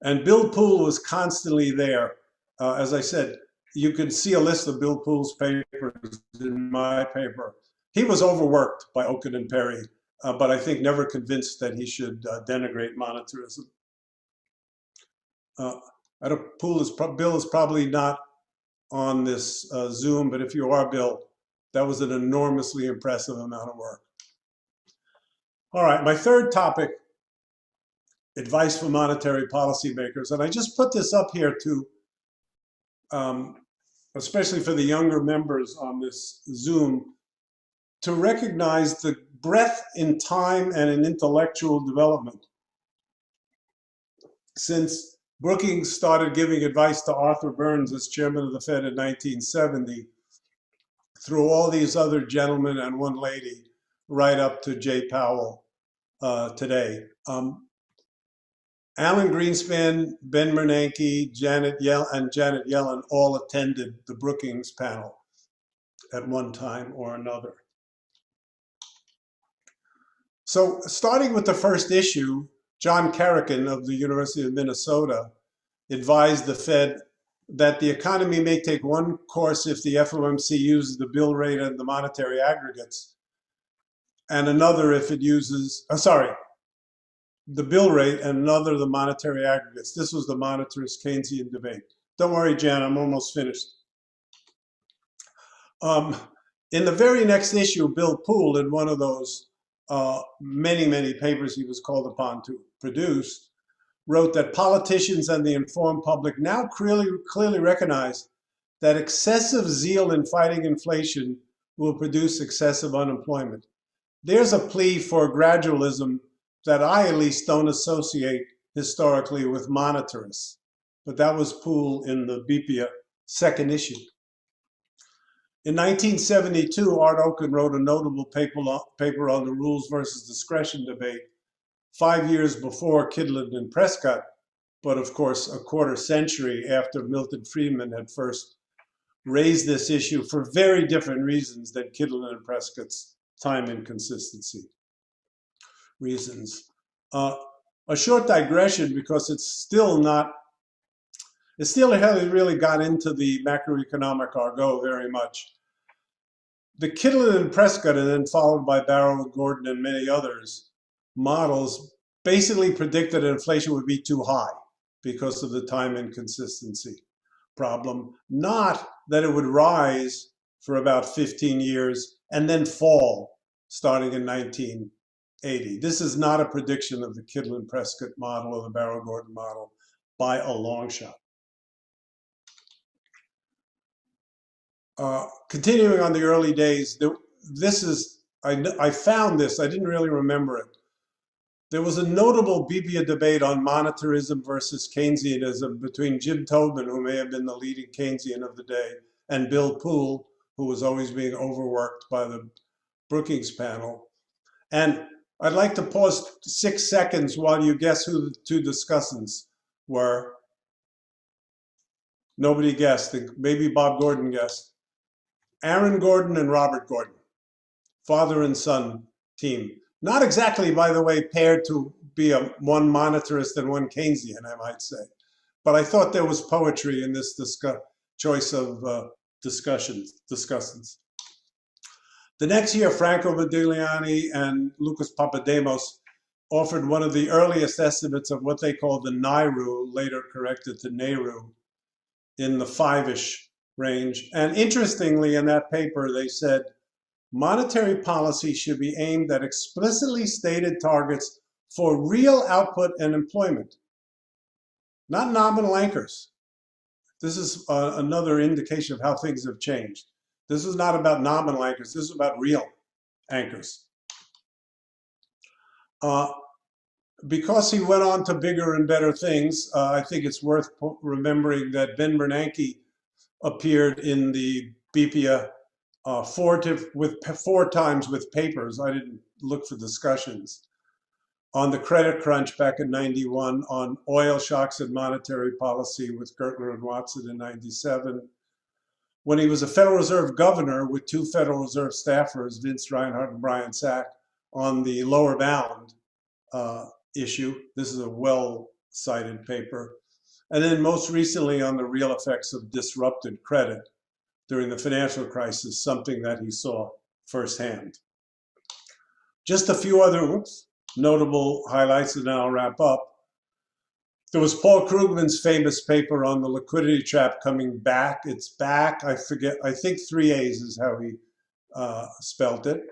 And Bill Poole was constantly there. As I said, you can see a list of Bill Poole's papers in my paper. He was overworked by Okun and Perry, but I think never convinced that he should denigrate monetarism. Bill is probably not on this Zoom, but if you are, Bill, that was an enormously impressive amount of work. All right, my third topic, advice for monetary policymakers. And I just put this up here to, especially for the younger members on this Zoom, to recognize the breadth in time and in intellectual development. Since Brookings started giving advice to Arthur Burns as chairman of the Fed in 1970, through all these other gentlemen and one lady, right up to Jay Powell today. Alan Greenspan, Ben Bernanke, Janet Yellen all attended the Brookings panel at one time or another. So starting with the first issue, John Carrican of the University of Minnesota advised the Fed that the economy may take one course if the FOMC uses the bill rate and the monetary aggregates, and another if it uses, the bill rate and another the monetary aggregates. This was the monetarist Keynesian debate. Don't worry, Jan, I'm almost finished. In the very next issue, Bill Poole, in one of those many papers he was called upon to produce, wrote that politicians and the informed public now clearly recognize that excessive zeal in fighting inflation will produce excessive unemployment. There's a plea for gradualism that I at least don't associate historically with monetarists. But that was Poole in the BPEA second issue. In 1972, Art Okun wrote a notable paper on the rules versus discretion debate 5 years before Kydland and Prescott, but of course a quarter century after Milton Friedman had first raised this issue for very different reasons than Kydland and Prescott's time inconsistency reasons. A short digression, because it still hasn't really got into the macroeconomic argot very much. The Kydland and Prescott, and then followed by Barrow and Gordon and many others, models basically predicted that inflation would be too high because of the time inconsistency problem, not that it would rise for about 15 years and then fall starting in 1980. This is not a prediction of the Kydland-Prescott model or the Barrow-Gordon model by a long shot. Continuing on the early days, I found this, I didn't really remember it. There was a notable BPEA debate on monetarism versus Keynesianism between Jim Tobin, who may have been the leading Keynesian of the day, and Bill Poole, who was always being overworked by the Brookings panel. And I'd like to pause 6 seconds while you guess who the two discussants were. Nobody guessed, maybe Bob Gordon guessed. Aaron Gordon and Robert Gordon, father and son team. Not exactly, by the way, paired to be one monetarist and one Keynesian, I might say. But I thought there was poetry in this choice of discussants. The next year, Franco Modigliani and Lucas Papademos offered one of the earliest estimates of what they called the NAIRU, later corrected to NAIRU, in the 5-ish range. And interestingly, in that paper, they said, monetary policy should be aimed at explicitly stated targets for real output and employment, not nominal anchors. This is another indication of how things have changed. This is not about nominal anchors, this is about real anchors. Because he went on to bigger and better things, I think it's worth remembering that Ben Bernanke appeared in the BPEA 4 times with papers. I didn't look for discussions on the credit crunch back in '91, on oil shocks and monetary policy with Gertler and Watson in '97. When he was a Federal Reserve governor with 2 Federal Reserve staffers, Vince Reinhardt and Brian Sack, on the lower bound issue. This is a well-cited paper. And then most recently on the real effects of disrupted credit during the financial crisis, something that he saw firsthand. Just a few other notable highlights, and then I'll wrap up. There was Paul Krugman's famous paper on the liquidity trap coming back. It's back, I think 3 A's is how he spelt it.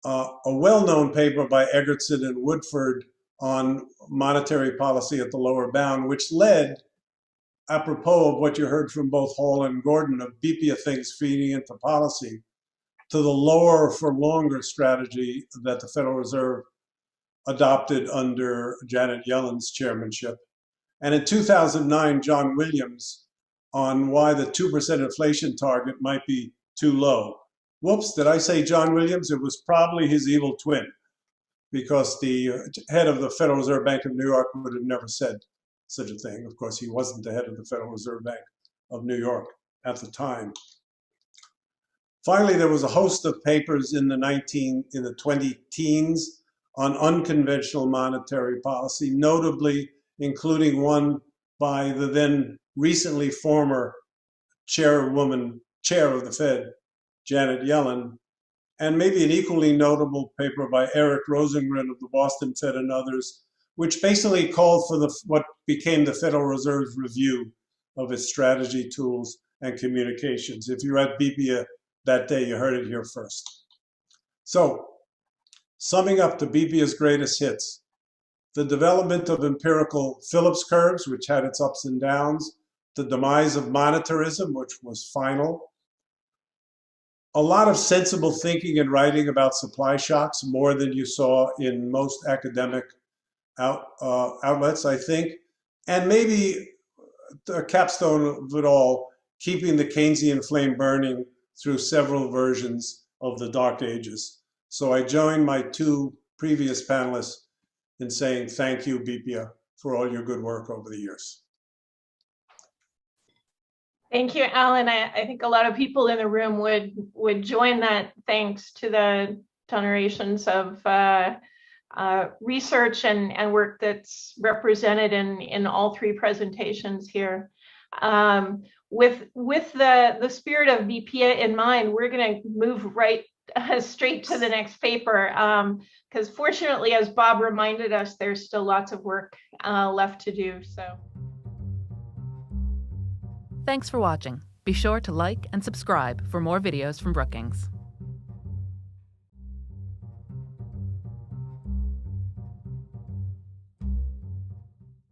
A well-known paper by Egerton and Woodford on monetary policy at the lower bound, which led, apropos of what you heard from both Hall and Gordon, of BPEA things feeding into policy, to the lower for longer strategy that the Federal Reserve adopted under Janet Yellen's chairmanship. And in 2009, John Williams on why the 2% inflation target might be too low. Whoops, did I say John Williams? It was probably his evil twin, because the head of the Federal Reserve Bank of New York would have never said such a thing. Of course, he wasn't the head of the Federal Reserve Bank of New York at the time. Finally, there was a host of papers in the 20 teens on unconventional monetary policy, notably including one by the then recently former chair of the Fed, Janet Yellen, and maybe an equally notable paper by Eric Rosengren of the Boston Fed and others, which basically called for what became the Federal Reserve's review of its strategy, tools, and communications. If you were at BPEA that day, you heard it here first. So, summing up the BPEA's greatest hits: the development of empirical Phillips curves, which had its ups and downs, the demise of monetarism, which was final, a lot of sensible thinking and writing about supply shocks, more than you saw in most academic outlets, I think, and maybe a capstone of it all, keeping the Keynesian flame burning through several versions of the Dark Ages. So I join my two previous panelists in saying thank you, BPEA, for all your good work over the years. Thank you, Alan. I think a lot of people in the room would join that, thanks to the generations of research and work that's represented in all three presentations here. With the spirit of BPEA in mind, we're going to move right straight to the next paper, because fortunately, as Bob reminded us, there's still lots of work left to do. So. Thanks for watching. Be sure to like and subscribe for more videos from Brookings.